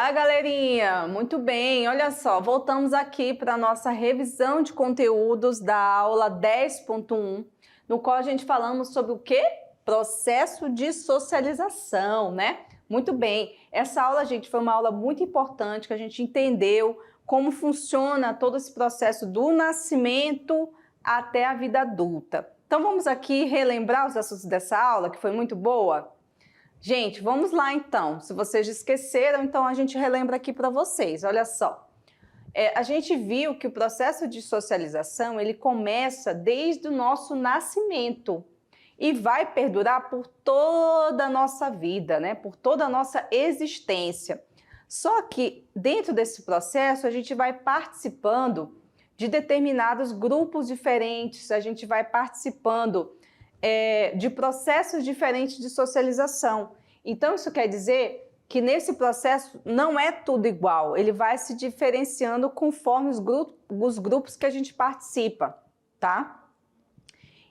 Olá, galerinha! Muito bem, olha só, voltamos aqui para a nossa revisão de conteúdos da aula 10.1, no qual a gente falamos sobre o quê? Processo de socialização, né? Muito bem, essa aula, gente, foi uma aula muito importante, que a gente entendeu como funciona todo esse processo do nascimento até a vida adulta. Então vamos aqui relembrar os assuntos dessa aula, que foi muito boa? Gente, vamos lá então. Se vocês esqueceram, então a gente relembra aqui para vocês. Olha só. A gente viu que o processo de socialização, ele começa desde o nosso nascimento e vai perdurar por toda a nossa vida, né? Por toda a nossa existência. Só que dentro desse processo, a gente vai participando de determinados grupos diferentes, a gente vai participando de processos diferentes de socialização. Então, isso quer dizer que nesse processo não é tudo igual, ele vai se diferenciando conforme os grupos que a gente participa, tá?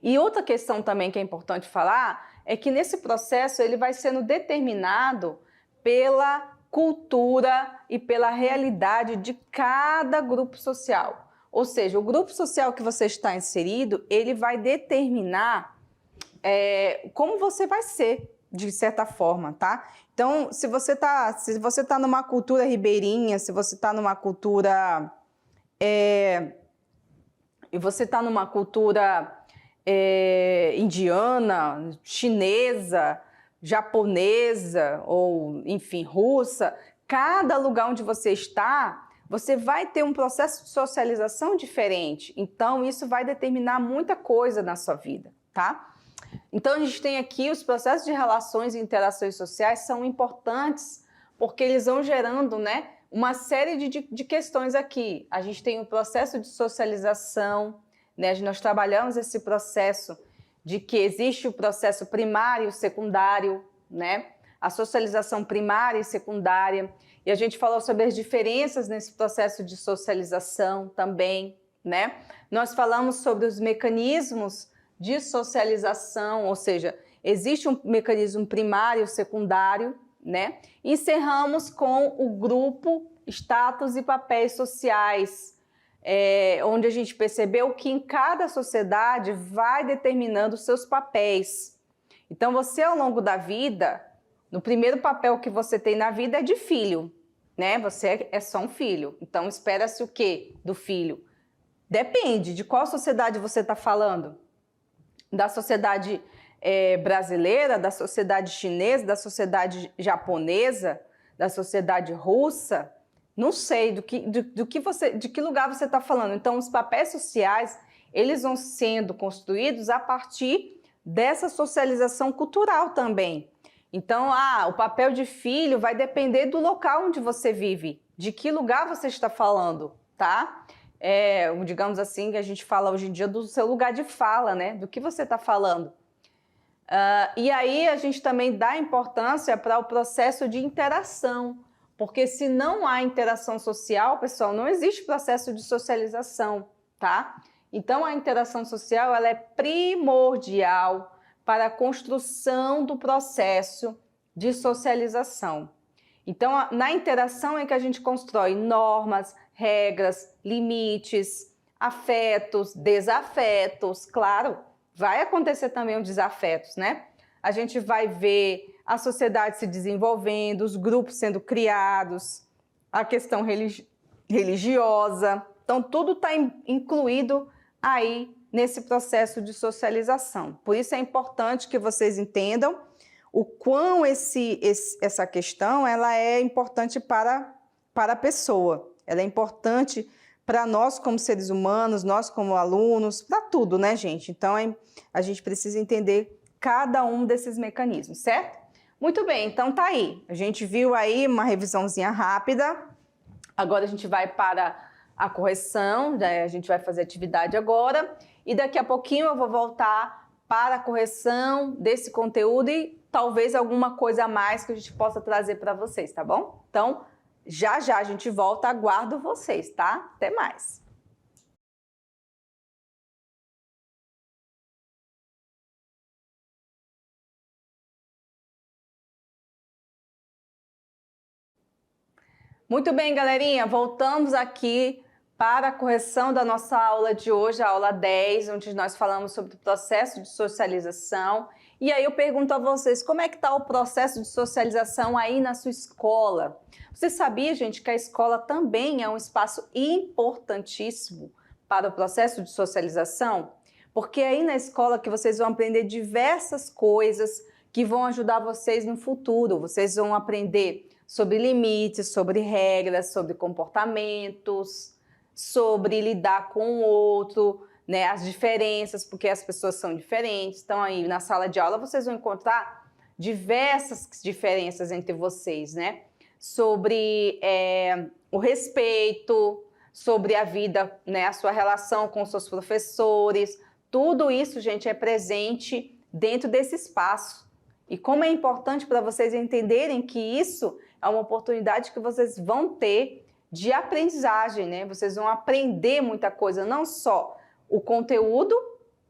E outra questão também que é importante falar é que nesse processo ele vai sendo determinado pela cultura e pela realidade de cada grupo social. Ou seja, o grupo social que você está inserido, ele vai determinar como você vai ser, de certa forma, tá? Então, se você tá numa cultura ribeirinha, se você tá numa cultura indiana, chinesa, japonesa ou, enfim, russa, cada lugar onde você está, você vai ter um processo de socialização diferente. Então, isso vai determinar muita coisa na sua vida, tá? Então, a gente tem aqui os processos de relações e interações sociais são importantes porque eles vão gerando, né, uma série de questões aqui. A gente tem o processo de socialização, né, nós trabalhamos esse processo de que existe o processo primário e secundário, né, a socialização primária e secundária, e a gente falou sobre as diferenças nesse processo de socialização também, né? Nós falamos sobre os mecanismos de socialização, ou seja, existe um mecanismo primário e secundário, né? Encerramos com o grupo, status e papéis sociais, onde a gente percebeu que em cada sociedade vai determinando os seus papéis. Então, você ao longo da vida, no primeiro papel que você tem na vida é de filho, né? Você é só um filho. Então, espera-se o quê do filho? Depende de qual sociedade você está falando. Da sociedade brasileira, da sociedade chinesa, da sociedade japonesa, da sociedade russa, não sei de que lugar você está falando. Então, os papéis sociais, eles vão sendo construídos a partir dessa socialização cultural também. Então, o papel de filho vai depender do local onde você vive, de que lugar você está falando, tá? Digamos assim, que a gente fala hoje em dia do seu lugar de fala, né? Do que você está falando. E aí a gente também dá importância para o processo de interação, porque se não há interação social, pessoal, não existe processo de socialização, tá? Então a interação social, ela é primordial para a construção do processo de socialização. Então, na interação é que a gente constrói normas, regras, limites, afetos, desafetos. Claro, vai acontecer também os desafetos, né? A gente vai ver a sociedade se desenvolvendo, os grupos sendo criados, a questão religiosa. Então, tudo está incluído aí nesse processo de socialização. Por isso é importante que vocês entendam o quão essa questão ela é importante para a pessoa. Ela é importante para nós como seres humanos, nós como alunos, para tudo, né, gente? Então, a gente precisa entender cada um desses mecanismos, certo? Muito bem, então tá aí. A gente viu aí uma revisãozinha rápida. Agora a gente vai para a correção, né? A gente vai fazer atividade agora. E daqui a pouquinho eu vou voltar para a correção desse conteúdo e talvez alguma coisa a mais que a gente possa trazer para vocês, tá bom? Então, já já a gente volta, aguardo vocês, tá? Até mais! Muito bem, galerinha, voltamos aqui para a correção da nossa aula de hoje, a aula 10, onde nós falamos sobre o processo de socialização. E aí eu pergunto a vocês, como é que está o processo de socialização aí na sua escola? Você sabia, gente, que a escola também é um espaço importantíssimo para o processo de socialização? Porque é aí na escola que vocês vão aprender diversas coisas que vão ajudar vocês no futuro. Vocês vão aprender sobre limites, sobre regras, sobre comportamentos, sobre lidar com o outro, né, as diferenças, porque as pessoas são diferentes. Então aí na sala de aula vocês vão encontrar diversas diferenças entre vocês, né? Sobre o respeito, sobre a vida, né, a sua relação com os seus professores. Tudo isso, gente, é presente dentro desse espaço. E como é importante para vocês entenderem que isso é uma oportunidade que vocês vão ter de aprendizagem, né? Vocês vão aprender muita coisa, não só o conteúdo,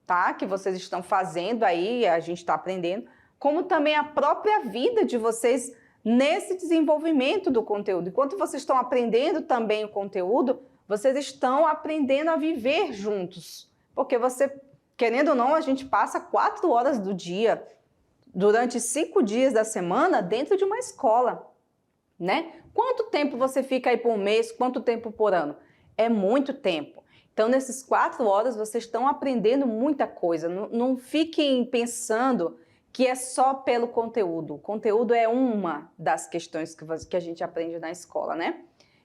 tá? Que vocês estão fazendo aí, a gente está aprendendo, como também a própria vida de vocês nesse desenvolvimento do conteúdo. Enquanto vocês estão aprendendo também o conteúdo, vocês estão aprendendo a viver juntos. Porque você, querendo ou não, a gente passa 4 horas do dia, durante 5 dias da semana, dentro de uma escola, né? Quanto tempo você fica aí por mês? Quanto tempo por ano? É muito tempo. Então, nesses 4 horas, vocês estão aprendendo muita coisa. Não fiquem pensando que é só pelo conteúdo. O conteúdo é uma das questões que a gente aprende na escola, né?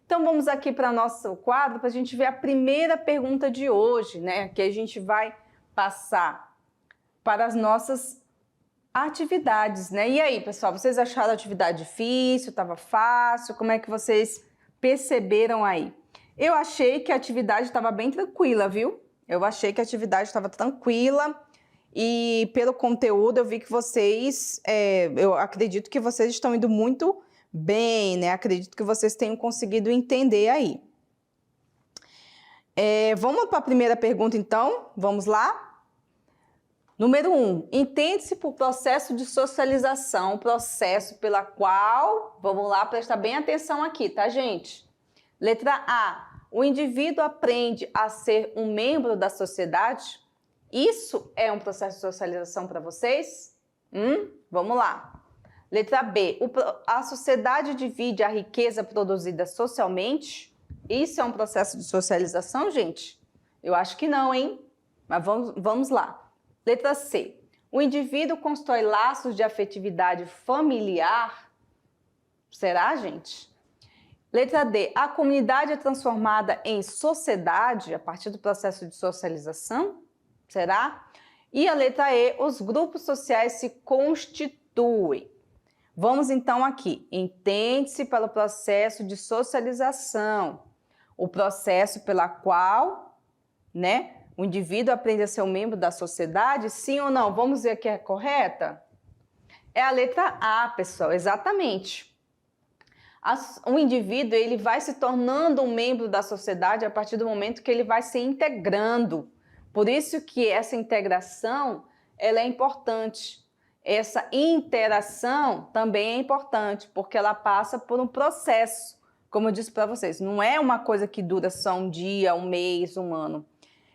Então, vamos aqui para o nosso quadro para a gente ver a primeira pergunta de hoje, né? Que a gente vai passar para as nossas atividades, né? E aí, pessoal, vocês acharam a atividade difícil? Estava fácil? Como é que vocês perceberam aí? Eu achei que a atividade estava bem tranquila, viu? Eu achei que a atividade estava tranquila e pelo conteúdo eu vi que vocês, eu acredito que vocês estão indo muito bem, né? Acredito que vocês tenham conseguido entender aí. Vamos para a primeira pergunta, então? Vamos lá? Número 1, entende-se por processo de socialização, processo pela qual, vamos lá, prestar bem atenção aqui, tá, gente? Letra A, o indivíduo aprende a ser um membro da sociedade? Isso é um processo de socialização para vocês? Vamos lá. Letra B, a sociedade divide a riqueza produzida socialmente? Isso é um processo de socialização, gente? Eu acho que não, hein? Mas vamos lá. Letra C. O indivíduo constrói laços de afetividade familiar? Será, gente? Letra D. A comunidade é transformada em sociedade a partir do processo de socialização? Será? E a letra E. Os grupos sociais se constituem. Vamos então aqui. Entende-se pelo processo de socialização. O processo pela qual, né? O indivíduo aprende a ser um membro da sociedade, sim ou não? Vamos ver que é correta? É a letra A, pessoal, exatamente. O indivíduo ele vai se tornando um membro da sociedade a partir do momento que ele vai se integrando. Por isso que essa integração ela é importante. Essa interação também é importante, porque ela passa por um processo. Como eu disse para vocês, não é uma coisa que dura só um dia, um mês, um ano.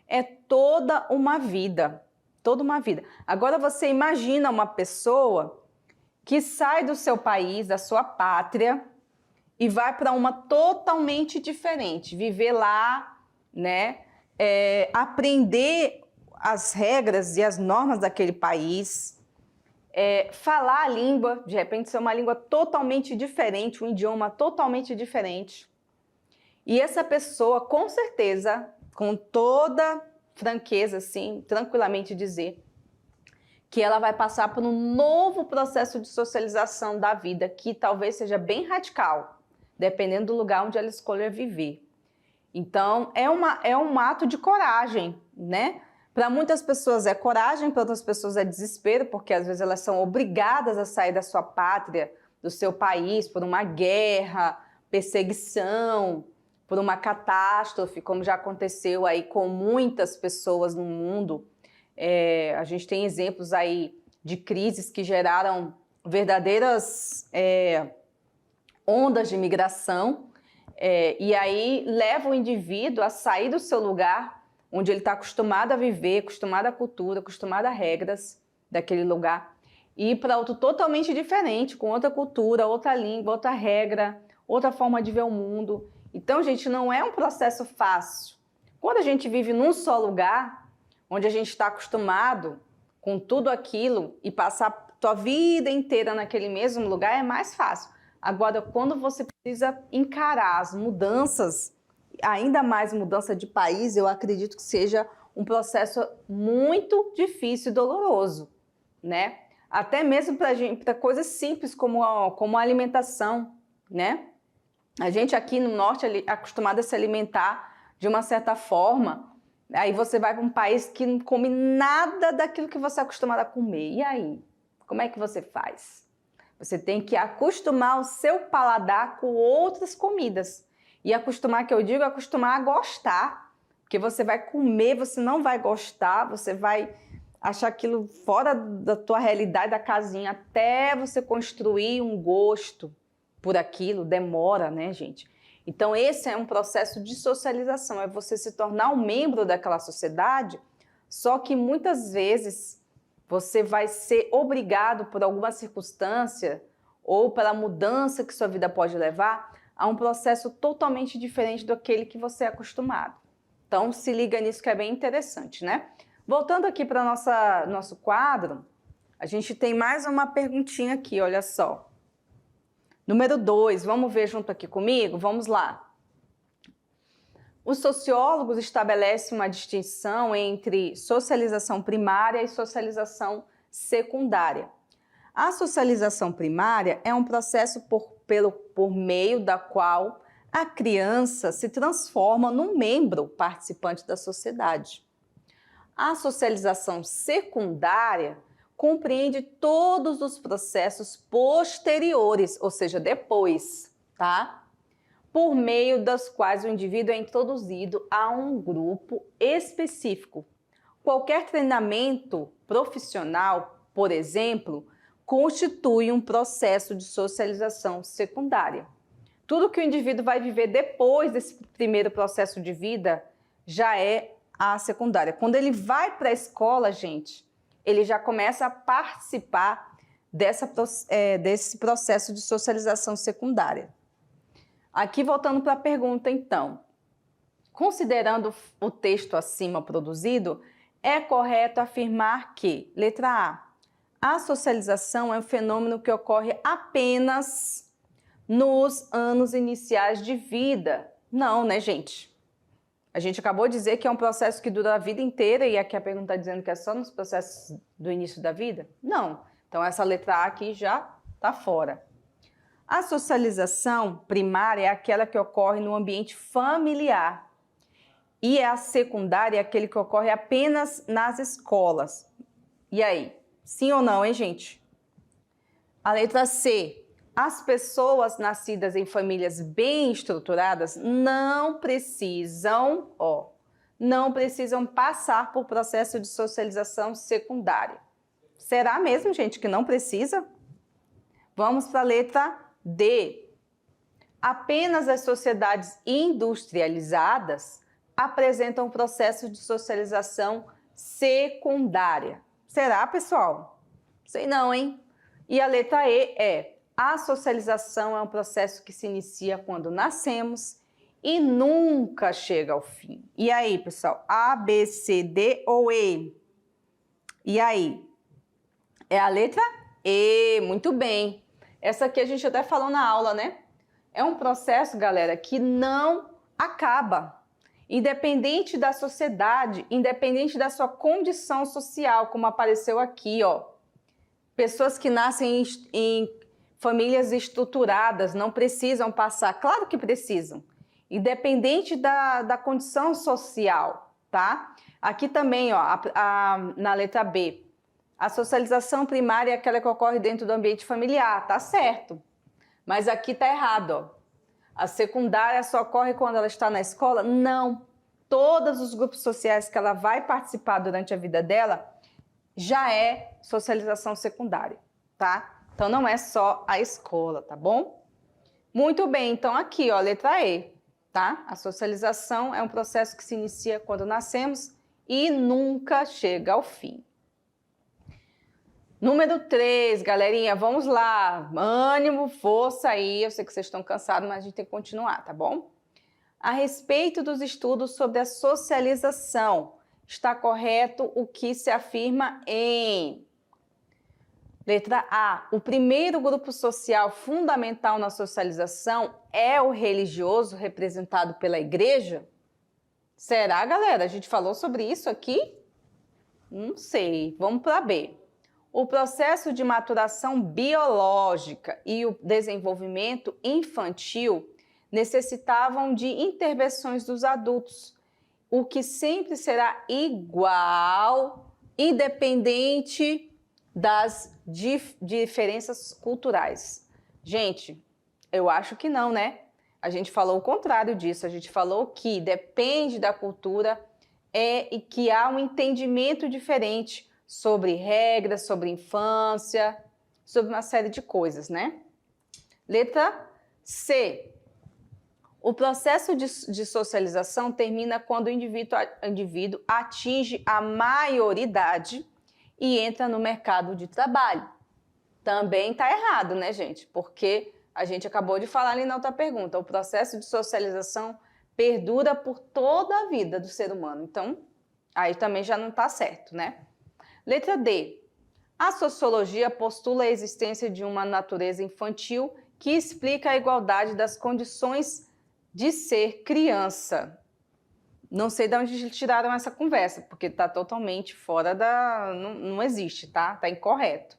É toda uma vida, toda uma vida. Agora você imagina uma pessoa que sai do seu país, da sua pátria, e vai para uma totalmente diferente, viver lá, né? Aprender as regras e as normas daquele país, falar a língua, de repente ser uma língua totalmente diferente, um idioma totalmente diferente. E essa pessoa, com certeza, com toda franqueza, assim, tranquilamente dizer que ela vai passar por um novo processo de socialização da vida, que talvez seja bem radical, dependendo do lugar onde ela escolher viver. Então, é um ato de coragem, né? Para muitas pessoas é coragem, para outras pessoas é desespero, porque às vezes elas são obrigadas a sair da sua pátria, do seu país, por uma guerra, perseguição, por uma catástrofe, como já aconteceu aí com muitas pessoas no mundo. A gente tem exemplos aí de crises que geraram verdadeiras ondas de migração. E aí leva o indivíduo a sair do seu lugar, onde ele está acostumado a viver, acostumado à cultura, acostumado a regras daquele lugar, e ir para outro totalmente diferente, com outra cultura, outra língua, outra regra, outra forma de ver o mundo. Então, gente, não é um processo fácil. Quando a gente vive num só lugar, onde a gente está acostumado com tudo aquilo e passar a tua vida inteira naquele mesmo lugar, é mais fácil. Agora, quando você precisa encarar as mudanças, ainda mais mudança de país, eu acredito que seja um processo muito difícil e doloroso, né? Até mesmo para coisas simples como a alimentação, né? A gente aqui no norte é acostumado a se alimentar de uma certa forma, aí você vai para um país que não come nada daquilo que você é acostumado a comer. E aí? Como é que você faz? Você tem que acostumar o seu paladar com outras comidas. E acostumar, que eu digo, acostumar a gostar. Porque você vai comer, você não vai gostar, você vai achar aquilo fora da tua realidade, da casinha, até você construir um gosto por aquilo. Demora, né, gente? Então, esse é um processo de socialização, é você se tornar um membro daquela sociedade, só que muitas vezes você vai ser obrigado por alguma circunstância ou pela mudança que sua vida pode levar a um processo totalmente diferente daquele que você é acostumado. Então, se liga nisso que é bem interessante, né? Voltando aqui para nosso quadro, a gente tem mais uma perguntinha aqui, olha só. Número 2, vamos ver junto aqui comigo? Vamos lá. Os sociólogos estabelecem uma distinção entre socialização primária e socialização secundária. A socialização primária é um processo por meio da qual a criança se transforma num membro participante da sociedade. A socialização secundária compreende todos os processos posteriores, ou seja, depois, tá? Por meio das quais o indivíduo é introduzido a um grupo específico. Qualquer treinamento profissional, por exemplo, constitui um processo de socialização secundária. Tudo que o indivíduo vai viver depois desse primeiro processo de vida já é a secundária. Quando ele vai para a escola, gente, ele já começa a participar desse processo de socialização secundária. Aqui, voltando para a pergunta, então. Considerando o texto acima produzido, é correto afirmar que, letra A socialização é um fenômeno que ocorre apenas nos anos iniciais de vida. Não, né, gente? A gente acabou de dizer que é um processo que dura a vida inteira e aqui a pergunta está dizendo que é só nos processos do início da vida? Não. Então, essa letra A aqui já está fora. A socialização primária é aquela que ocorre no ambiente familiar e a secundária é aquele que ocorre apenas nas escolas. E aí? Sim ou não, hein, gente? A letra C. As pessoas nascidas em famílias bem estruturadas não precisam passar por processo de socialização secundária. Será mesmo, gente, que não precisa? Vamos para a letra D. Apenas as sociedades industrializadas apresentam processo de socialização secundária. Será, pessoal? Sei não, hein? E a letra E é: a socialização é um processo que se inicia quando nascemos e nunca chega ao fim. E aí, pessoal? A, B, C, D ou E? E aí? É a letra E, muito bem. Essa aqui a gente até falou na aula, né? É um processo, galera, que não acaba. Independente da sociedade, independente da sua condição social, como apareceu aqui, ó. Pessoas que nascem em famílias estruturadas não precisam passar. Claro que precisam. Independente da condição social, tá? Aqui também, ó, na letra B. A socialização primária é aquela que ocorre dentro do ambiente familiar, tá certo. Mas aqui tá errado, ó. A secundária só ocorre quando ela está na escola? Não. Todos os grupos sociais que ela vai participar durante a vida dela já é socialização secundária, tá? Então não é só a escola, tá bom? Muito bem, então aqui, ó, letra E, tá? A socialização é um processo que se inicia quando nascemos e nunca chega ao fim. Número 3, galerinha, vamos lá. Ânimo, força aí. Eu sei que vocês estão cansados, mas a gente tem que continuar, tá bom? A respeito dos estudos sobre a socialização, está correto o que se afirma em... Letra A. O primeiro grupo social fundamental na socialização é o religioso, representado pela igreja? Será, galera? A gente falou sobre isso aqui? Não sei. Vamos para B. O processo de maturação biológica e o desenvolvimento infantil necessitavam de intervenções dos adultos, o que sempre será igual, independente das diferenças culturais. Gente, eu acho que não, né? A gente falou o contrário disso, a gente falou que depende da cultura e que há um entendimento diferente sobre regras, sobre infância, sobre uma série de coisas, né? Letra C. O processo de socialização termina quando o indivíduo atinge a maioridade e entra no mercado de trabalho. Também está errado, né, gente? Porque a gente acabou de falar ali na outra pergunta, o processo de socialização perdura por toda a vida do ser humano. Então, aí também já não está certo, né? Letra D. A sociologia postula a existência de uma natureza infantil que explica a igualdade das condições de ser criança. Não sei de onde tiraram essa conversa, porque está totalmente fora da... Não existe, tá? Está incorreto.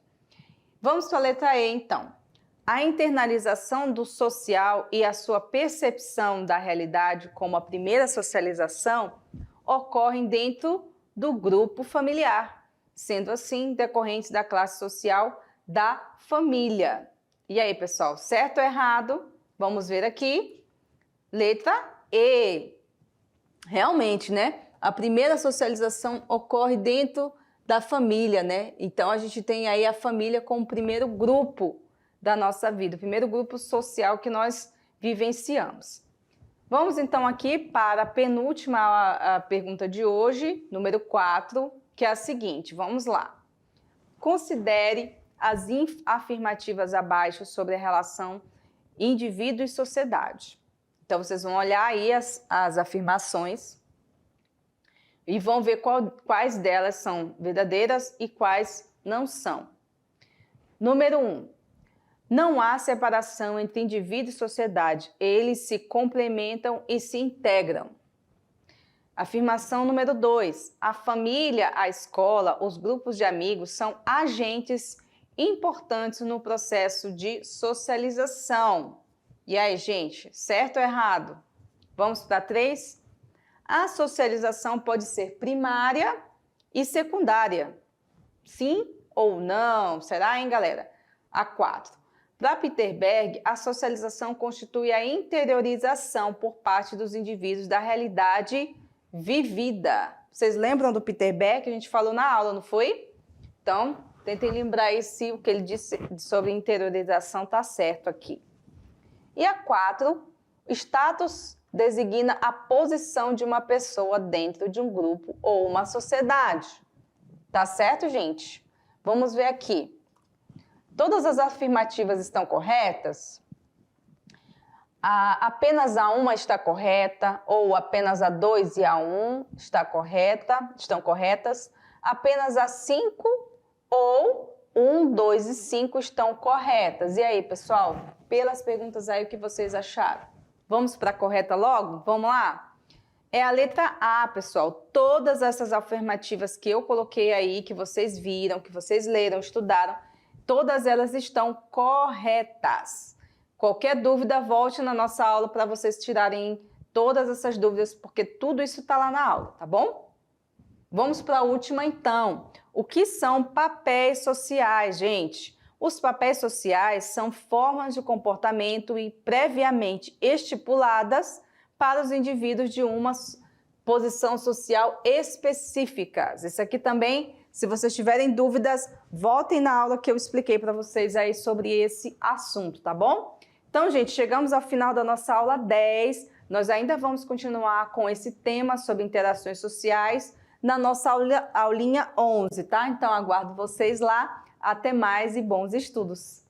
Vamos para a letra E, então. A internalização do social e a sua percepção da realidade como a primeira socialização ocorrem dentro do grupo familiar, sendo assim decorrentes da classe social da família. E aí, pessoal, certo ou errado? Vamos ver aqui. Letra E. Realmente, né? A primeira socialização ocorre dentro da família, né? Então, a gente tem aí a família como o primeiro grupo da nossa vida, o primeiro grupo social que nós vivenciamos. Vamos, então, aqui para a penúltima a pergunta de hoje, número 4, que é a seguinte. Vamos lá. Considere as afirmativas abaixo sobre a relação indivíduo e sociedade. Então, vocês vão olhar aí as afirmações e vão ver quais delas são verdadeiras e quais não são. Número 1. Não há separação entre indivíduo e sociedade. Eles se complementam e se integram. Afirmação número 2. A família, a escola, os grupos de amigos são agentes importantes no processo de socialização. E aí, gente, certo ou errado? Vamos para 3? A socialização pode ser primária e secundária. Sim ou não? Será, hein, galera? A 4. Para Peter Berg, a socialização constitui a interiorização por parte dos indivíduos da realidade vivida. Vocês lembram do Peter Berg que a gente falou na aula, não foi? Então, tentem lembrar aí se o que ele disse sobre interiorização está certo aqui. E a 4, status designa a posição de uma pessoa dentro de um grupo ou uma sociedade. Tá certo, gente? Vamos ver aqui. Todas as afirmativas estão corretas? Apenas a 1 está correta, ou apenas a 2 e a 1 estão corretas. Apenas a 5 ou 1, 2 e 5 estão corretas. E aí, pessoal? Pelas perguntas aí, o que vocês acharam? Vamos para a correta logo? Vamos lá? É a letra A, pessoal. Todas essas afirmativas que eu coloquei aí, que vocês viram, que vocês leram, estudaram, todas elas estão corretas. Qualquer dúvida, volte na nossa aula para vocês tirarem todas essas dúvidas, porque tudo isso está lá na aula, tá bom? Vamos para a última, então. O que são papéis sociais, gente? Os papéis sociais são formas de comportamento e previamente estipuladas para os indivíduos de uma posição social específica. Isso aqui também, se vocês tiverem dúvidas, voltem na aula que eu expliquei para vocês aí sobre esse assunto, tá bom? Então, gente, chegamos ao final da nossa aula 10. Nós ainda vamos continuar com esse tema sobre interações sociais na nossa aulinha 11, tá? Então, aguardo vocês lá. Até mais e bons estudos!